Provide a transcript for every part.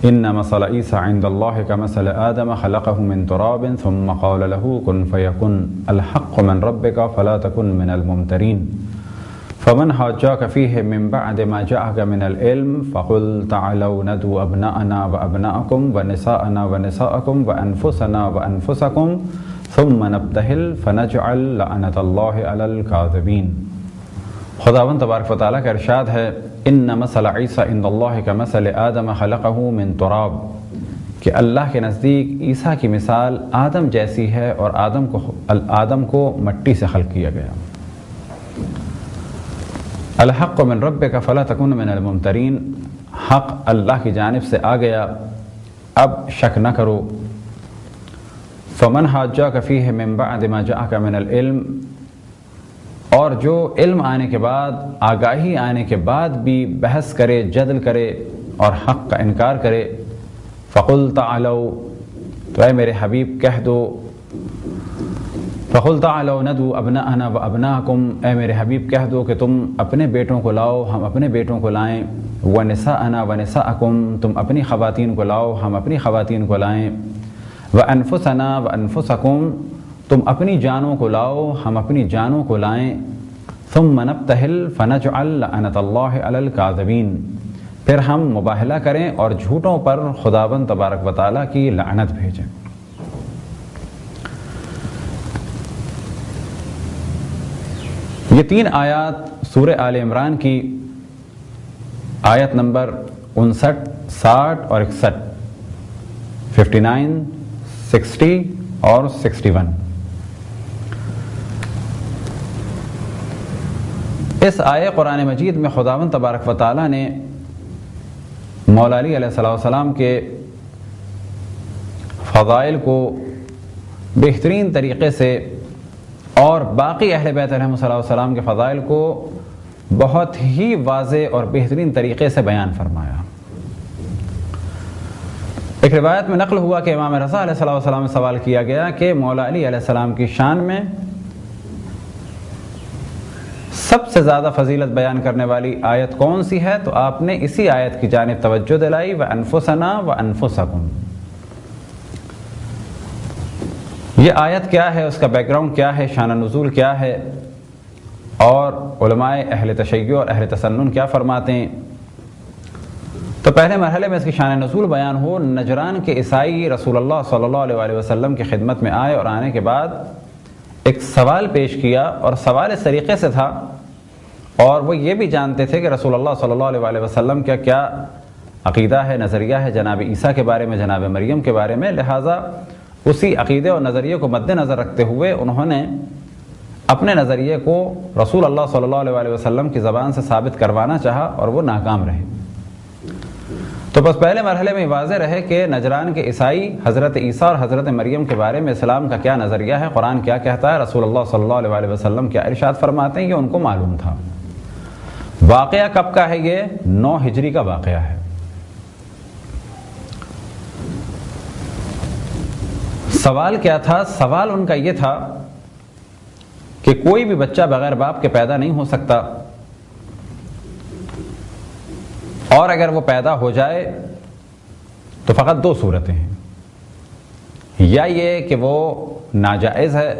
ان مثل عیسی عند اللہ کمثل آدم خلقہ من تراب ثم قال له کن فیکن الحق من ربک فلا تکن من الممترین فمن حاجاک فیہ من بعد ما جاءک من العلم فقل تعالوا ندعو ابناءنا وابناءکم ونساءنا ونساءکم وانفسنا وانفسکم ثم نبتہل فنجعل لعنت اللہ علی الکاذبین۔ خداوند تبارک و تعالیٰ کا ارشاد ہے ان مثل عیسیٰ عند اللہ کمثل آدم خلقہ من تراب، کہ اللہ کے نزدیک عیسیٰ کی مثال آدم جیسی ہے اور آدم کو مٹی سے خلق کیا گیا۔ الحق من ربک فلا تکن من الممترین، حق اللہ کی جانب سے آ گیا، اب شک نہ کرو۔ فمن حاجاک فیہ من بعد ما جاءک من العلم، اور جو علم آنے کے بعد، آگاہی آنے کے بعد بھی بحث کرے، جدل کرے اور حق کا انکار کرے، فقل تعالوا، تو اے میرے حبیب کہہ دو، فقل تعالوا ندعو ابناءنا وابناءکم، اے میرے حبیب کہہ دو کہ تم اپنے بیٹوں کو لاؤ، ہم اپنے بیٹوں کو لائیں، ونساءنا ونساءکم، تم اپنی خواتین کو لاؤ، ہم اپنی خواتین کو لائیں، وانفسنا وانفسکم، تم اپنی جانوں کو لاؤ، ہم اپنی جانوں کو لائیں، ثم نبتہل فنجعل لعنت اللہ علی الکاذبین، پھر ہم مباہلہ کریں اور جھوٹوں پر خداوند تبارک و تعالیٰ کی لعنت بھیجیں۔ یہ 3 آیات سورہ آل عمران کی آیت نمبر 59، 60 اور 61، 59، 60 اور 61۔ اس آیے قرآن مجید میں خداوند تبارک و تعالیٰ نے مولا علی علیہ السلام کے فضائل کو بہترین طریقے سے اور باقی اہل بیت علیہ السلام کے فضائل کو بہت ہی واضح اور بہترین طریقے سے بیان فرمایا۔ ایک روایت میں نقل ہوا کہ امام رضا علیہ السلام سے سوال کیا گیا کہ مولا علی علیہ السلام کی شان میں سب سے زیادہ فضیلت بیان کرنے والی آیت کون سی ہے؟ تو آپ نے اسی آیت کی جانب توجہ دلائی، وَأَنفُسَنَا وَأَنفُسَكُمْ۔ یہ آیت کیا ہے، اس کا بیک گراؤنڈ کیا ہے، شان نزول کیا ہے، اور علماء اہل تشیع اور اہل تسنن کیا فرماتے ہیں؟ تو پہلے مرحلے میں اس کی شان نزول بیان ہو۔ نجران کے عیسائی رسول اللہ صلی اللہ علیہ وسلم کی خدمت میں آئے اور آنے کے بعد ایک سوال پیش کیا، اور سوال اس طریقے سے تھا، اور وہ یہ بھی جانتے تھے کہ رسول اللہ صلی اللہ علیہ وسلم کا کیا عقیدہ ہے، نظریہ ہے جناب عیسیٰ کے بارے میں، جناب مریم کے بارے میں، لہٰذا اسی عقیدے اور نظریے کو مد نظر رکھتے ہوئے انہوں نے اپنے نظریے کو رسول اللہ صلی اللہ علیہ وسلم کی زبان سے ثابت کروانا چاہا اور وہ ناکام رہے۔ تو بس پہلے مرحلے میں واضح رہے کہ نجران کے عیسائی حضرت عیسیٰ اور حضرت مریم کے بارے میں اسلام کا کیا نظریہ ہے، قرآن کیا کہتا ہے، رسول اللہ صلی اللہ علیہ وسلم کیا ارشاد فرماتے ہیں، یہ ان کو معلوم تھا۔ واقعہ کب کا ہے؟ یہ 9 ہجری کا واقعہ ہے۔ سوال کیا تھا؟ سوال ان کا یہ تھا کہ کوئی بھی بچہ بغیر باپ کے پیدا نہیں ہو سکتا، اور اگر وہ پیدا ہو جائے تو فقط 2 صورتیں ہیں، یا یہ کہ وہ ناجائز ہے،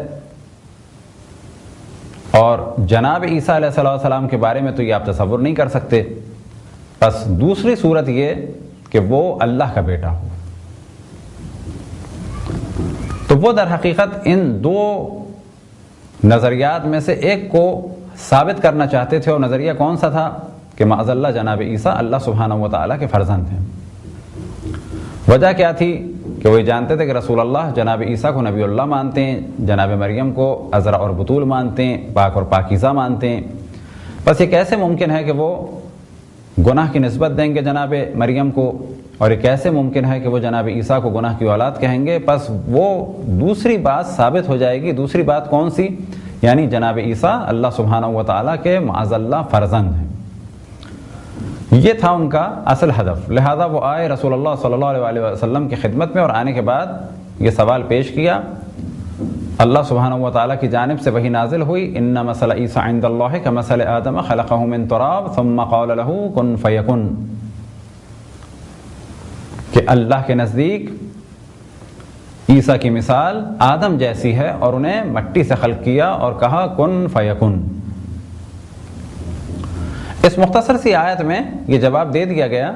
اور جناب عیسیٰ علیہ السلام کے بارے میں تو یہ آپ تصور نہیں کر سکتے، بس دوسری صورت یہ کہ وہ اللہ کا بیٹا ہو۔ تو وہ در حقیقت ان 2 نظریات میں سے ایک کو ثابت کرنا چاہتے تھے، اور نظریہ کون سا تھا؟ کہ معاذ اللہ جناب عیسیٰ اللہ سبحانہ و تعالیٰ کے فرزند ہیں۔ وجہ کیا تھی؟ کہ وہ جانتے تھے کہ رسول اللہ جناب عیسیٰ کو نبی اللہ مانتے ہیں، جناب مریم کو عذرا اور بطول مانتے ہیں، پاک اور پاکیزہ مانتے ہیں، بس یہ کیسے ممکن ہے کہ وہ گناہ کی نسبت دیں گے جناب مریم کو، اور یہ کیسے ممکن ہے کہ وہ جناب عیسیٰ کو گناہ کی اولاد کہیں گے؟ بس وہ دوسری بات ثابت ہو جائے گی۔ دوسری بات کون سی؟ یعنی جناب عیسیٰ اللہ سبحانہ و تعالیٰ کے معاذ اللہ فرزند ہیں۔ یہ تھا ان کا اصل ہدف، لہذا وہ آئے رسول اللہ صلی اللہ علیہ وسلم کی خدمت میں، اور آنے کے بعد یہ سوال پیش کیا۔ اللہ سبحانہ و تعالیٰ کی جانب سے وحی نازل ہوئی، ان مثل عیسیٰ عند اللہ کمثل آدم خلقہ من تراب ثم قال له کن فیکن۔ کہ اللہ کے نزدیک عیسیٰ کی مثال آدم جیسی ہے، اور انہیں مٹی سے خلق کیا اور کہا کن فیکن۔ اس مختصر سی آیت میں یہ جواب دے دیا گیا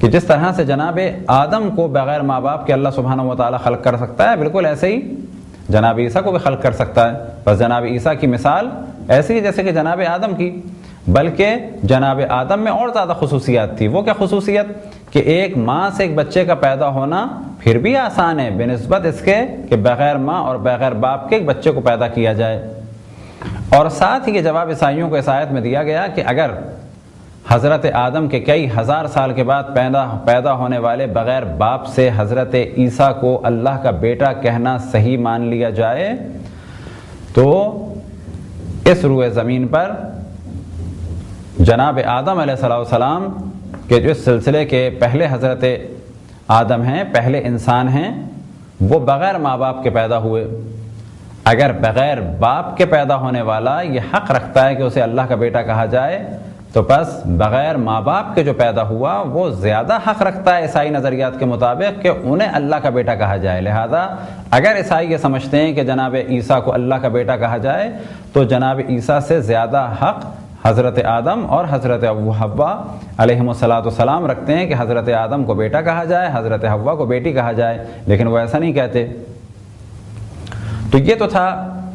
کہ جس طرح سے جناب آدم کو بغیر ماں باپ کے اللہ سبحانہ و تعالیٰ خلق کر سکتا ہے، بالکل ایسے ہی جناب عیسیٰ کو بھی خلق کر سکتا ہے۔ بس جناب عیسیٰ کی مثال ایسی ہی جیسے کہ جناب آدم کی، بلکہ جناب آدم میں اور زیادہ خصوصیات تھی۔ وہ کیا خصوصیت؟ کہ ایک ماں سے ایک بچے کا پیدا ہونا پھر بھی آسان ہے بنسبت اس کے کہ بغیر ماں اور بغیر باپ کے ایک بچے کو پیدا کیا جائے۔ اور ساتھ ہی یہ جواب عیسائیوں کو اس آیت میں دیا گیا کہ اگر حضرت آدم کے کئی ہزار سال کے بعد پیدا ہونے والے بغیر باپ سے حضرت عیسیٰ کو اللہ کا بیٹا کہنا صحیح مان لیا جائے تو اس روئے زمین پر جناب آدم علیہ السلام کے جو اس سلسلے کے پہلے حضرت آدم ہیں، پہلے انسان ہیں، وہ بغیر ماں باپ کے پیدا ہوئے۔ اگر بغیر باپ کے پیدا ہونے والا یہ حق رکھتا ہے کہ اسے اللہ کا بیٹا کہا جائے، تو پس بغیر ماں باپ کے جو پیدا ہوا وہ زیادہ حق رکھتا ہے عیسائی نظریات کے مطابق کہ انہیں اللہ کا بیٹا کہا جائے۔ لہذا اگر عیسائی یہ سمجھتے ہیں کہ جناب عیسیٰ کو اللہ کا بیٹا کہا جائے تو جناب عیسیٰ سے زیادہ حق حضرت آدم اور حضرت حوا علیہم السلام رکھتے ہیں کہ حضرت آدم کو بیٹا کہا جائے، حضرت حوا کو بیٹی کہا جائے، لیکن وہ ایسا نہیں کہتے۔ تو یہ تو تھا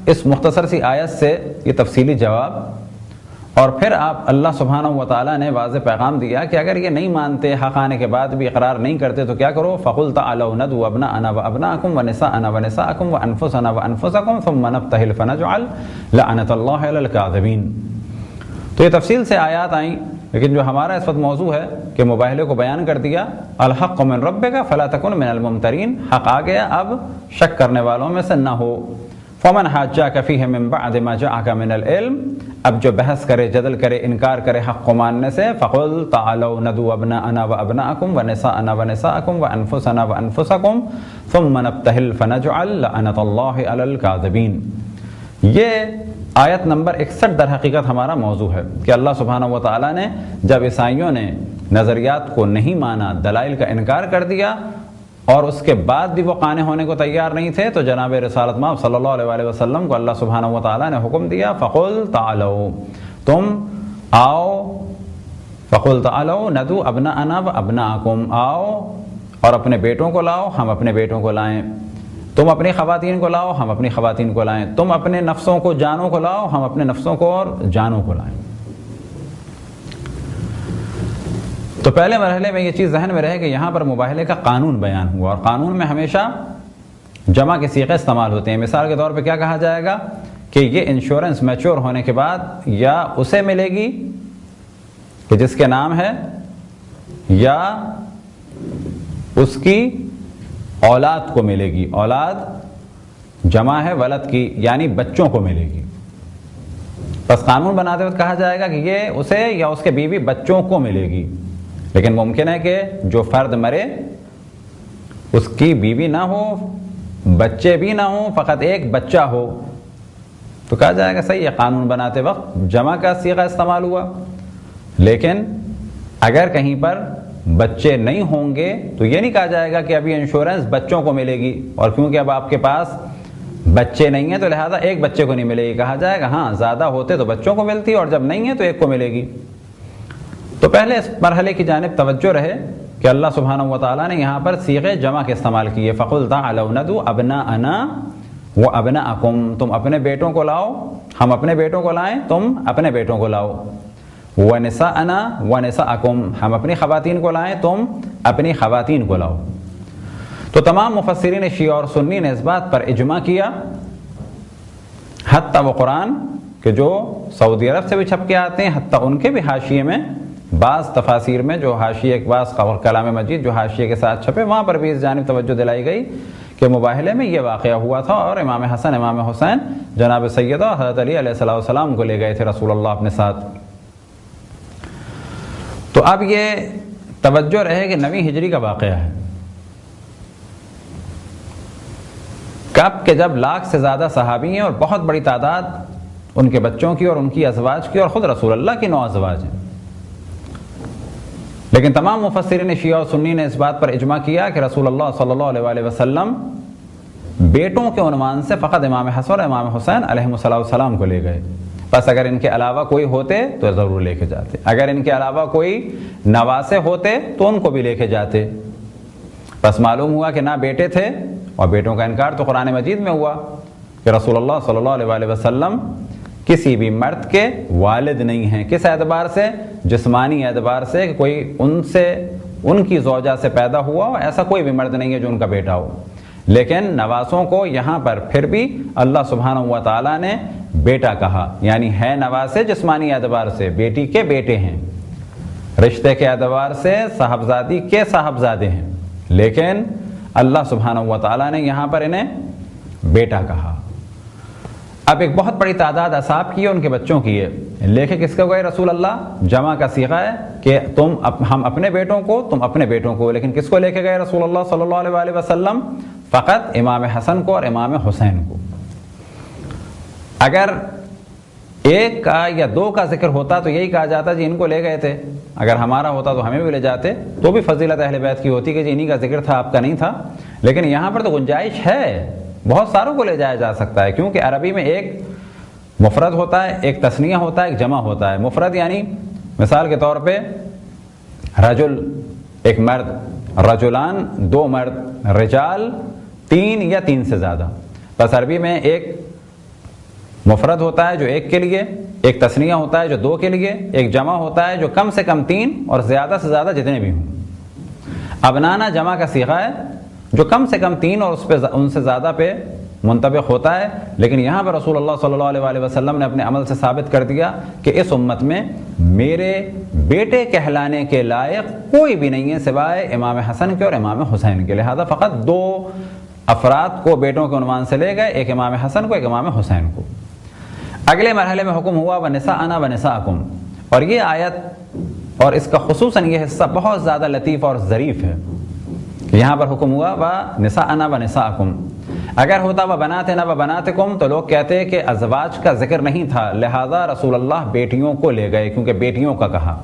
اس مختصر سی آیت سے یہ تفصیلی جواب، اور پھر آپ اللہ سبحانہ و تعالیٰ نے واضح پیغام دیا کہ اگر یہ نہیں مانتے، حق آنے کے بعد بھی اقرار نہیں کرتے تو کیا کرو؟ فَقُلْ تَعَالَوْا نَدْعُ أَبْنَاءَنَا وَأَبْنَاءَكُمْ وَنِسَاءَنَا وَنِسَاءَكُمْ وَأَنفُسَنَا وَأَنفُسَكُمْ ثُمَّ نَبْتَهِلْ فَنَجْعَلْ لَعْنَةَ اللَّهِ عَلَى الْكَاذِبِينَ۔ تو یہ تفصیل سے آیات آئیں، لیکن جو ہمارا اس وقت موضوع ہے کہ مباہلے کو بیان کر دیا، الحق من ربک فلا تکن من الممترین، حق آ گیا اب شک کرنے والوں میں سے نہ ہو۔ فمن حاجاک فیہ من بعد ما جاءک من العلم، اب جو بحث کرے، جدل کرے، انکار کرے حق کو ماننے سے، فقل تعالوا ندعو ابناءنا وابناءکم ونساءنا ونساءکم وانفسنا وانفسکم ثم نبتہل فنجعل لعنۃ اللہ علی الکاذبین۔ یہ آیت نمبر 61 در حقیقت ہمارا موضوع ہے کہ اللہ سبحانہ و تعالیٰ نے جب عیسائیوں نے نظریات کو نہیں مانا، دلائل کا انکار کر دیا، اور اس کے بعد بھی وہ قانع ہونے کو تیار نہیں تھے، تو جناب رسالت مآب صلی اللہ علیہ وسلم کو اللہ سبحانہ و تعالیٰ نے حکم دیا فقل تعالوا، تم آؤ، فقل تعالوا ندعو ابناءنا وابناءکم، آؤ اور اپنے بیٹوں کو لاؤ، ہم اپنے بیٹوں کو لائیں، تم اپنی خواتین کو لاؤ، ہم اپنی خواتین کو لائیں، تم اپنے نفسوں کو، جانوں کو لاؤ، ہم اپنے نفسوں کو اور جانوں کو لائیں۔ تو پہلے مرحلے میں یہ چیز ذہن میں رہے کہ یہاں پر مباہلے کا قانون بیان ہوا، اور قانون میں ہمیشہ جمع کے صیغے استعمال ہوتے ہیں۔ مثال کے طور پہ کیا کہا جائے گا کہ یہ انشورنس میچور ہونے کے بعد یا اسے ملے گی کہ جس کے نام ہے، یا اس کی اولاد کو ملے گی۔ اولاد جمع ہے ولد کی، یعنی بچوں کو ملے گی۔ بس قانون بناتے وقت کہا جائے گا کہ یہ اسے یا اس کے بیوی بچوں کو ملے گی، لیکن ممکن ہے کہ جو فرد مرے اس کی بیوی نہ ہو، بچے بھی نہ ہوں، فقط ایک بچہ ہو، تو کہا جائے گا صحیح ہے، قانون بناتے وقت جمع کا صیغہ استعمال ہوا۔ لیکن اگر کہیں پر بچے نہیں ہوں گے تو یہ نہیں کہا جائے گا کہ ابھی انشورنس بچوں کو ملے گی، اور کیونکہ اب آپ کے پاس بچے نہیں ہیں تو لہذا ایک بچے کو نہیں ملے گی۔ کہا جائے گا ہاں زیادہ ہوتے تو بچوں کو ملتی، اور جب نہیں ہے تو ایک کو ملے گی۔ تو پہلے اس مرحلے کی جانب توجہ رہے کہ اللہ سبحانہ و تعالیٰ نے یہاں پر صیغے جمع کے استعمال کیے، فَقُلْ تَعَالَوْا نَدْعُو أَبْنَاءَنَا وَأَبْنَاءَكُمْ، تم اپنے بیٹوں کو لاؤ، ہم اپنے بیٹوں کو لائیں، تم اپنے بیٹوں کو لاؤ، وَنِسَاءَنَا وَنِسَاءَكُمْ، ہم اپنی خواتین کو لائیں، تم اپنی خواتین کو لاؤ۔ تو تمام مفسرین شیعہ اور سنی نے اس بات پر اجماع کیا، حتیٰ وہ قرآن کہ جو سعودی عرب سے بھی چھپ کے آتے ہیں، حتیٰ ان کے بھی حاشیے میں، بعض تفاسیر میں جو حاشیے کے بعض کلام مجید جو حاشیے کے ساتھ چھپے، وہاں پر بھی اس جانب توجہ دلائی گئی کہ مباہلے میں یہ واقعہ ہوا تھا، اور امام حسن، امام حسین، جناب سیدہ حضرت علی علیہ السلام کو لے گئے تھے رسول اللہ اپنے ساتھ۔ تو اب یہ توجہ رہے کہ 9ویں ہجری کا واقعہ ہے، کب کہ جب لاکھ سے زیادہ صحابی ہیں اور بہت بڑی تعداد ان کے بچوں کی اور ان کی ازواج کی اور خود رسول اللہ کی 9 ازواج ہیں۔ لیکن تمام مفسرین شیعہ و سنی نے اس بات پر اجماع کیا کہ رسول اللہ صلی اللہ علیہ وسلم بیٹوں کے عنوان سے فقط امام حسن اور امام حسین علیہ السلام کو لے گئے. بس اگر ان کے علاوہ کوئی ہوتے تو ضرور لے کے جاتے، اگر ان کے علاوہ کوئی نواسے ہوتے تو ان کو بھی لے کے جاتے. بس معلوم ہوا کہ نہ بیٹے تھے، اور بیٹوں کا انکار تو قرآن مجید میں ہوا کہ رسول اللہ صلی اللہ علیہ وسلم کسی بھی مرد کے والد نہیں ہیں. کس اعتبار سے؟ جسمانی اعتبار سے، کہ کوئی ان کی زوجہ سے پیدا ہوا ہو، ایسا کوئی بھی مرد نہیں ہے جو ان کا بیٹا ہو. لیکن نواسوں کو یہاں پر پھر بھی اللہ سبحانہ و تعالیٰ نے بیٹا کہا، یعنی ہے نواسے جسمانی اعتبار سے، بیٹی کے بیٹے ہیں، رشتے کے اعتبار سے صاحبزادی کے صاحبزادے ہیں، لیکن اللہ سبحانہ و تعالیٰ نے یہاں پر انہیں بیٹا کہا. اب ایک بہت بڑی تعداد اصحاب کی ہے، ان کے بچوں کی ہے، لے کے کس کو گئے رسول اللہ؟ جمع کا صیغہ ہے کہ ہم اپنے بیٹوں کو، تم اپنے بیٹوں کو. لیکن کس کو لے کے گئے رسول اللہ صلی اللہ علیہ وسلم؟ فقط امام حسن کو اور امام حسین کو. اگر ایک کا یا دو کا ذکر ہوتا تو یہی کہا جاتا جی ان کو لے گئے تھے، اگر ہمارا ہوتا تو ہمیں بھی لے جاتے، تو بھی فضیلت اہل بیت کی ہوتی کہ جی انہی کا ذکر تھا، آپ کا نہیں تھا. لیکن یہاں پر تو گنجائش ہے، بہت ساروں کو لے جایا جا سکتا ہے، کیونکہ عربی میں ایک مفرد ہوتا ہے، ایک تثنیہ ہوتا ہے، ایک جمع ہوتا ہے. مفرد یعنی مثال کے طور پہ رجل ایک مرد، رجلان دو مرد، رجال تین یا تین سے زیادہ. بس عربی میں ایک مفرد ہوتا ہے جو ایک کے لیے، ایک تثنیہ ہوتا ہے جو دو کے لیے، ایک جمع ہوتا ہے جو کم سے کم تین اور زیادہ سے زیادہ جتنے بھی ہوں. ابنانا جمع کا صیغہ ہے جو کم سے کم تین اور ان سے زیادہ پہ منطبق ہوتا ہے. لیکن یہاں پر رسول اللہ صلی اللہ علیہ وسلم نے اپنے عمل سے ثابت کر دیا کہ اس امت میں میرے بیٹے کہلانے کے لائق کوئی بھی نہیں ہے سوائے امام حسن کے اور امام حسین کے. لہذا فقط دو افراد کو بیٹوں کے عنوان سے لے گئے، ایک امام حسن کو، ایک امام حسین کو. اگلے مرحلے میں حکم ہوا وَنِسَاءَنَا وَنِسَاءَكُمْ، اور یہ آیت اور اس کا خصوصاً یہ حصہ بہت زیادہ لطیف اور ظریف ہے. یہاں پر حکم ہوا وَنِسَاءَنَا وَنِسَاءَكُمْ. اگر ہوتا وَبَنَاتِنَا وَبَنَاتِكُمْ تو لوگ کہتے کہ ازواج کا ذکر نہیں تھا، لہذا رسول اللہ بیٹیوں کو لے گئے کیونکہ بیٹیوں کا کہا.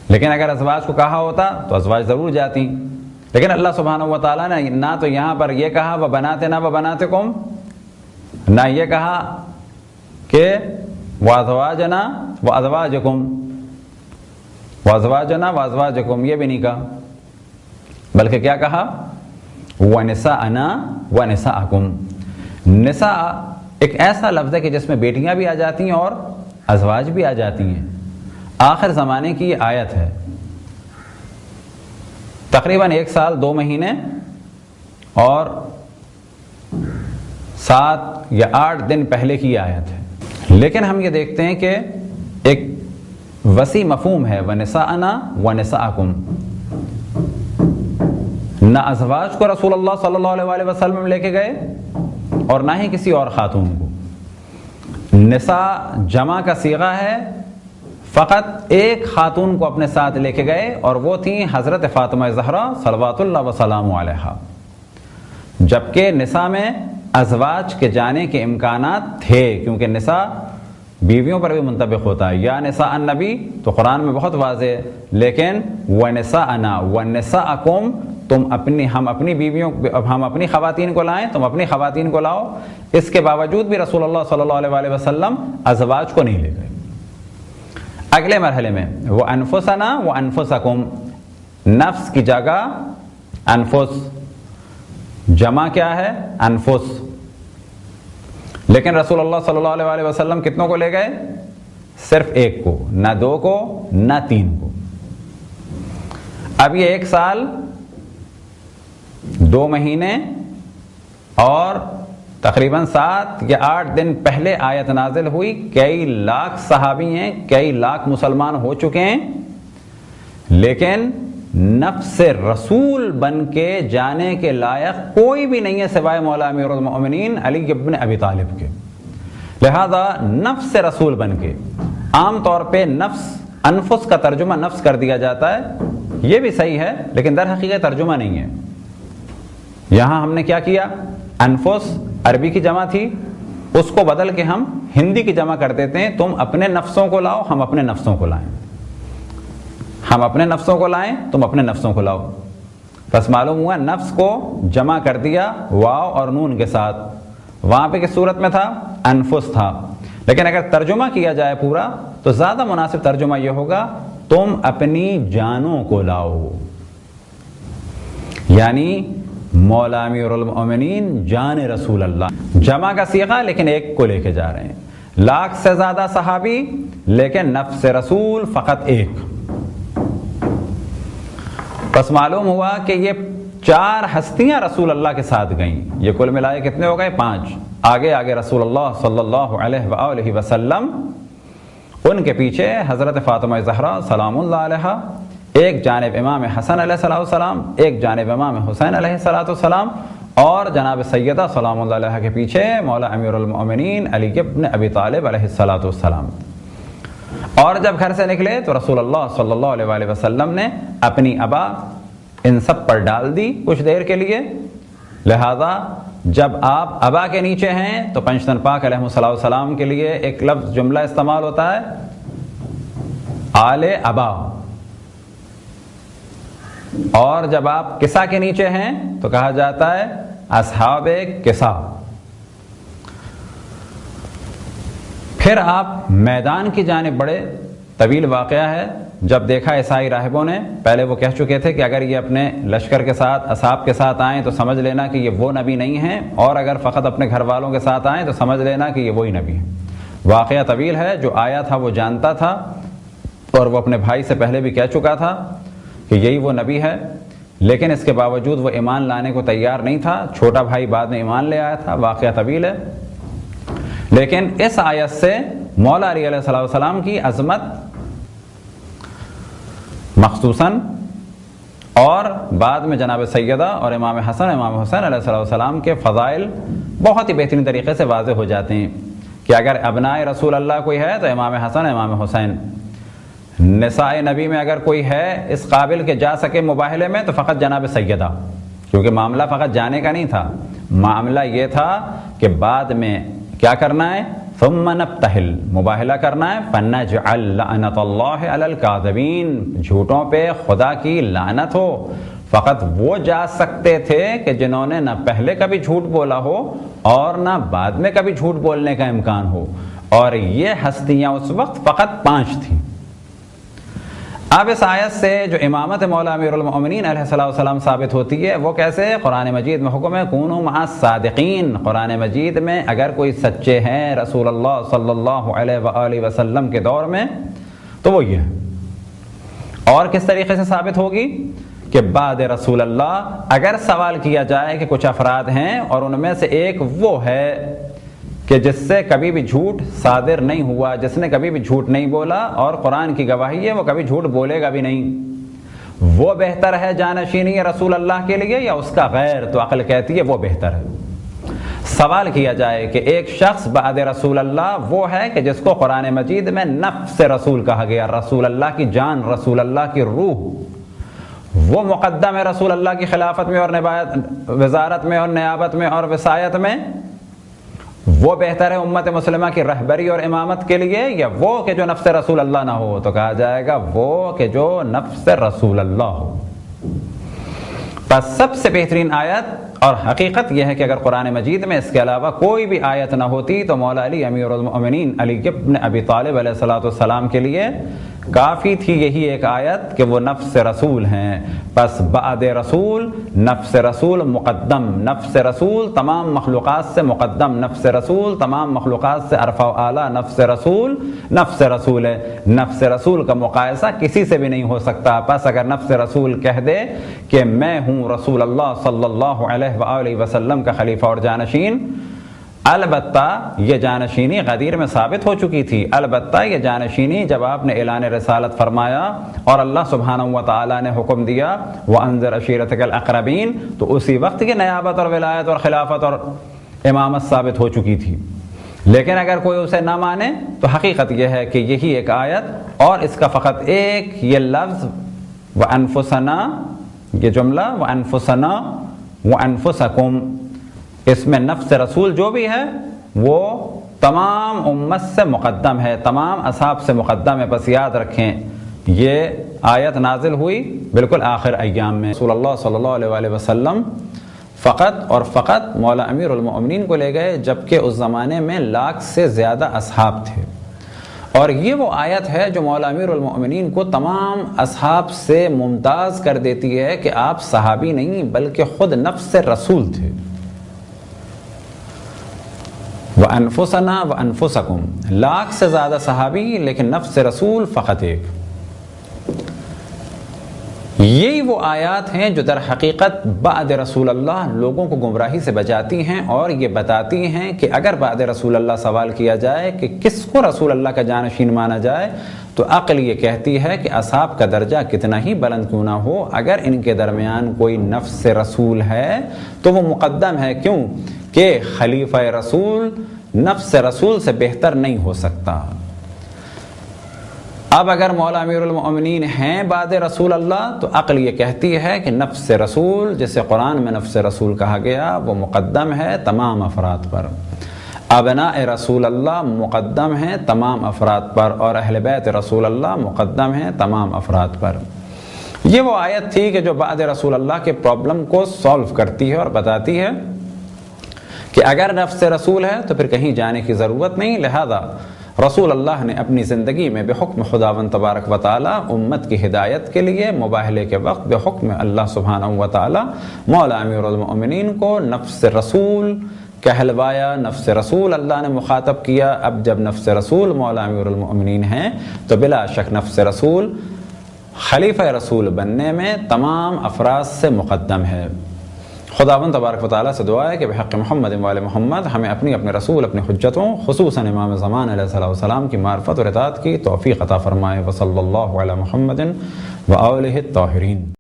لیکن اگر ازواج کو کہا ہوتا تو ازواج ضرور جاتی. لیکن اللہ سبحانہ و تعالیٰ نے نہ تو یہاں پر یہ کہا وَبَنَاتِنَا وَبَنَاتِكُمْ، نہ یہ کہا کہ وَأَزْوَاجَنَا وَأَزْوَاجُكُمْ، وَأَزْوَاجَنَا وَأَزْوَاجُكُمْ یہ بھی نہیں کہا، بلکہ کیا کہا؟ وَنِسَاءَنَا وَنِسَاءَكُمْ. نساء ایک ایسا لفظ ہے کہ جس میں بیٹیاں بھی آ جاتی ہیں اور ازواج بھی آ جاتی ہیں. آخر زمانے کی یہ آیت ہے، تقریباً 1 سال 2 مہینے اور 7 یا 8 دن پہلے کی آیت ہے. لیکن ہم یہ دیکھتے ہیں کہ ایک وسیع مفہوم ہے وَنِسَاءَنَا وَنِسَاءَكُمْ. نہ ازواج کو رسول اللہ صلی اللہ علیہ وسلم لے کے گئے اور نہ ہی کسی اور خاتون کو. نساء جمع کا صیغہ ہے، فقط ایک خاتون کو اپنے ساتھ لے کے گئے اور وہ تھیں حضرت فاطمہ زہرا صلوات اللہ وسلام علیہا. جبکہ نساء میں ازواج کے جانے کے امکانات تھے، کیونکہ نساء بیویوں پر بھی منطبق ہوتا ہے. یا نساء النبی تو قرآن میں بہت واضح ہے، لیکن وَنِسَاءَنَا وَنِسَاءَكُمْ، ہم اپنی بیویوں، ہم اپنی خواتین کو لائیں، تم اپنی خواتین کو لاؤ. اس کے باوجود بھی رسول اللہ صلی اللہ علیہ وسلم ازواج کو نہیں لے گئے. اگلے مرحلے میں وَأَنفُسَنَا وَأَنفُسَكُمْ، نفس کی جگہ انفس، جمع کیا ہے؟ انفس. لیکن رسول اللہ صلی اللہ علیہ وسلم کتنوں کو لے گئے؟ صرف ایک کو، نہ 2 کو نہ 3 کو. اب یہ 1 سال 2 مہینے اور تقریباً 7 یا 8 دن پہلے آیت نازل ہوئی. کئی لاکھ صحابی ہیں، کئی لاکھ مسلمان ہو چکے ہیں، لیکن نفس رسول بن کے جانے کے لائق کوئی بھی نہیں ہے سوائے مولا امیر المؤمنین علی ابن ابی طالب کے. لہذا نفس رسول بن کے، عام طور پہ نفس، انفس کا ترجمہ نفس کر دیا جاتا ہے، یہ بھی صحیح ہے لیکن در حقیقت ترجمہ نہیں ہے. یہاں ہم نے کیا کیا؟ انفس عربی کی جمع تھی، اس کو بدل کے ہم ہندی کی جمع کر دیتے ہیں. تم اپنے نفسوں کو لاؤ، ہم اپنے نفسوں کو لائیں. ہم اپنے نفسوں کو لائیں، تم اپنے نفسوں کو لاؤ. بس معلوم ہوا نفس کو جمع کر دیا واو اور نون کے ساتھ. وہاں پہ کس صورت میں تھا؟ انفس تھا. لیکن اگر ترجمہ کیا جائے پورا تو زیادہ مناسب ترجمہ یہ ہوگا تم اپنی جانوں کو لاؤ. یعنی مولا امیر المؤمنین جان رسول اللہ، جمع کا صیغہ لیکن ایک کو لے کے جا رہے ہیں. لاکھ سے زیادہ صحابی لیکن نفس رسول فقط ایک. بس معلوم ہوا کہ یہ 4 ہستیاں رسول اللہ کے ساتھ گئیں. یہ کل ملائے کتنے ہو گئے؟ 5. آگے رسول اللہ صلی اللہ علیہ وآلہ وسلم، ان کے پیچھے حضرت فاطمہ زہرا سلام اللہ علیہا، ایک جانب امام حسن علیہ السلام، ایک جانب امام حسین علیہ السلام، اور جناب سیدہ سلام اللہ علیہ کے پیچھے مولا امیر المؤمنین علی ابن ابی طالب علیہ السلام. اور جب گھر سے نکلے تو رسول اللہ صلی اللہ علیہ وآلہ وسلم نے اپنی ابا ان سب پر ڈال دی کچھ دیر کے لیے. لہذا جب آپ ابا کے نیچے ہیں تو پنجتن پاک علیہ السلام کے لیے ایک لفظ جملہ استعمال ہوتا ہے آل ابا. اور جب آپ کسا کے نیچے ہیں تو کہا جاتا ہے اصحاب کسا. پھر آپ میدان کی جانب بڑے. طویل واقعہ ہے. جب دیکھا عیسائی راہبوں نے، پہلے وہ کہہ چکے تھے کہ اگر یہ اپنے لشکر کے ساتھ اصحاب کے ساتھ آئیں تو سمجھ لینا کہ یہ وہ نبی نہیں ہیں، اور اگر فقط اپنے گھر والوں کے ساتھ آئیں تو سمجھ لینا کہ یہ وہی نبی ہیں. واقعہ طویل ہے. جو آیا تھا وہ جانتا تھا، اور وہ اپنے بھائی سے پہلے بھی کہہ چکا تھا کہ یہی وہ نبی ہے، لیکن اس کے باوجود وہ ایمان لانے کو تیار نہیں تھا. چھوٹا بھائی بعد میں ایمان لے آیا تھا. واقعہ طویل ہے. لیکن اس آیت سے مولا علی علیہ السلام کی عظمت مخصوصاً، اور بعد میں جناب سیدہ اور امام حسن امام حسین علیہ السلام کے فضائل بہت ہی بہترین طریقے سے واضح ہو جاتے ہیں کہ اگر ابناء رسول اللہ کوئی ہے تو امام حسن امام حسین. نساء نبی میں اگر کوئی ہے اس قابل کہ جا سکے مباہلے میں تو فقط جناب سیدہ، کیونکہ معاملہ فقط جانے کا نہیں تھا. معاملہ یہ تھا کہ بعد میں کیا کرنا ہے؟ ثم نبتہل، مباہلہ کرنا ہے. فنجعل لعنت اللہ علی الکاذبین، جھوٹوں پہ خدا کی لعنت ہو. فقط وہ جا سکتے تھے کہ جنہوں نے نہ پہلے کبھی جھوٹ بولا ہو اور نہ بعد میں کبھی جھوٹ بولنے کا امکان ہو. اور یہ ہستیاں اس وقت فقط 5 تھیں. اب اس آیت سے جو امامت مولا امیر المؤمنین علیہ السلام ثابت ہوتی ہے وہ کیسے؟ قرآن مجید میں حکم ہے کونوا مع الصادقین. قرآن مجید میں اگر کوئی سچے ہیں رسول اللہ صلی اللہ علیہ وآلہ وسلم کے دور میں تو وہ یہ ہے. اور کس طریقے سے ثابت ہوگی؟ کہ بعد رسول اللہ اگر سوال کیا جائے کہ کچھ افراد ہیں اور ان میں سے ایک وہ ہے کہ جس سے کبھی بھی جھوٹ صادر نہیں ہوا، جس نے کبھی بھی جھوٹ نہیں بولا، اور قرآن کی گواہی ہے وہ کبھی جھوٹ بولے گا بھی نہیں، وہ بہتر ہے جانشینی رسول اللہ کے لیے یا اس کا غیر؟ تو عقل کہتی ہے وہ بہتر ہے. سوال کیا جائے کہ ایک شخص بعد رسول اللہ وہ ہے کہ جس کو قرآن مجید میں نفس رسول کہا گیا، رسول اللہ کی جان، رسول اللہ کی روح، وہ مقدم ہے رسول اللہ کی خلافت میں اور وزارت میں اور نیابت میں اور وصایت میں، وہ بہتر ہے امت مسلمہ کی رہبری اور امامت کے لیے یا وہ کہ جو نفس رسول اللہ نہ ہو؟ تو کہا جائے گا وہ کہ جو نفس رسول اللہ ہو. پس سب سے بہترین آیت اور حقیقت یہ ہے کہ اگر قرآن مجید میں اس کے علاوہ کوئی بھی آیت نہ ہوتی تو مولا علی امیر المؤمنین علی ابن ابی طالب علیہ السلام کے لیے کافی تھی یہی ایک آیت کہ وہ نفس رسول ہیں. پس بعد رسول، نفس رسول مقدم، نفس رسول تمام مخلوقات سے مقدم، نفس رسول تمام مخلوقات سے ارفع و اعلیٰ، نفس رسول ہے. نفس رسول کا مقایسہ کسی سے بھی نہیں ہو سکتا. پس اگر نفس رسول کہہ دے کہ میں ہوں رسول اللہ صلی اللہ علیہ وآلہ وسلم کا خلیفہ اور جانشین، البتہ یہ جانشینی غدیر میں ثابت ہو چکی تھی. البتہ یہ جانشینی جب آپ نے اعلان رسالت فرمایا اور اللہ سبحانہ و تعالیٰ نے حکم دیا وَأَنذِرْ عَشِيرَتَكَ الْأَقْرَبِينَ، تو اسی وقت کی نیابت اور ولایت اور خلافت اور امامت ثابت ہو چکی تھی. لیکن اگر کوئی اسے نہ مانے تو حقیقت یہ ہے کہ یہی ایک آیت اور اس کا فقط ایک یہ لفظ وَأَنفُسَنَا، یہ جملہ وَأَنفُسَنَا وَأَنفُسَكُمْ، اس میں نفس رسول جو بھی ہے وہ تمام امت سے مقدم ہے، تمام اصحاب سے مقدم ہے. بس یاد رکھیں یہ آیت نازل ہوئی بالکل آخر ایام میں. رسول اللہ صلی اللہ علیہ وآلہ وسلم فقط اور فقط مولا امیر المؤمنین کو لے گئے، جبکہ اس زمانے میں 1,00,000 سے زیادہ اصحاب تھے. اور یہ وہ آیت ہے جو مولا امیر المؤمنین کو تمام اصحاب سے ممتاز کر دیتی ہے کہ آپ صحابی نہیں بلکہ خود نفس رسول تھے. وَأَنفُسَنَا وَأَنفُسَكُمْ، 1,00,000 سے زیادہ صحابی لیکن نفس رسول فقط ایک. یہی وہ آیات ہیں جو در حقیقت بعد رسول اللہ لوگوں کو گمراہی سے بچاتی ہیں اور یہ بتاتی ہیں کہ اگر بعد رسول اللہ سوال کیا جائے کہ کس کو رسول اللہ کا جانشین مانا جائے تو عقل یہ کہتی ہے کہ اصحاب کا درجہ کتنا ہی بلند کیوں نہ ہو، اگر ان کے درمیان کوئی نفس رسول ہے تو وہ مقدم ہے. کیوں کہ خلیفہ رسول نفس رسول سے بہتر نہیں ہو سکتا. اب اگر مولا امیر المؤمنین ہیں بعد رسول اللہ تو عقل یہ کہتی ہے کہ نفس رسول، جسے قرآن میں نفس رسول کہا گیا، وہ مقدم ہے تمام افراد پر. ابناء رسول اللہ مقدم ہیں تمام افراد پر، اور اہل بیت رسول اللہ مقدم ہیں تمام افراد پر. یہ وہ آیت تھی کہ جو بعد رسول اللہ کے پرابلم کو سالو کرتی ہے اور بتاتی ہے کہ اگر نفس رسول ہے تو پھر کہیں جانے کی ضرورت نہیں. لہذا رسول اللہ نے اپنی زندگی میں بحکم خداوند تبارک و تعالی امت کی ہدایت کے لیے مباہلے کے وقت بحکم اللہ سبحانہ و تعالی مولا امیر المؤمنین کو نفس رسول کہلوایا. نفس رسول اللہ نے مخاطب کیا. اب جب نفس رسول مولا امیر المؤمنین ہیں تو بلا شک نفس رسول خلیفہ رسول بننے میں تمام افراد سے مقدم ہے. خداوند تبارک و تعالیٰ سے دعا ہے کہ بحق محمد و آل محمد ہمیں اپنی رسول اپنی حجتوں خصوصاً امام زمان علیہ السلام کی معرفت اور اطاعت کی توفیق عطا فرمائے. وصلی اللہ علی محمد و آلہ الطاہرین.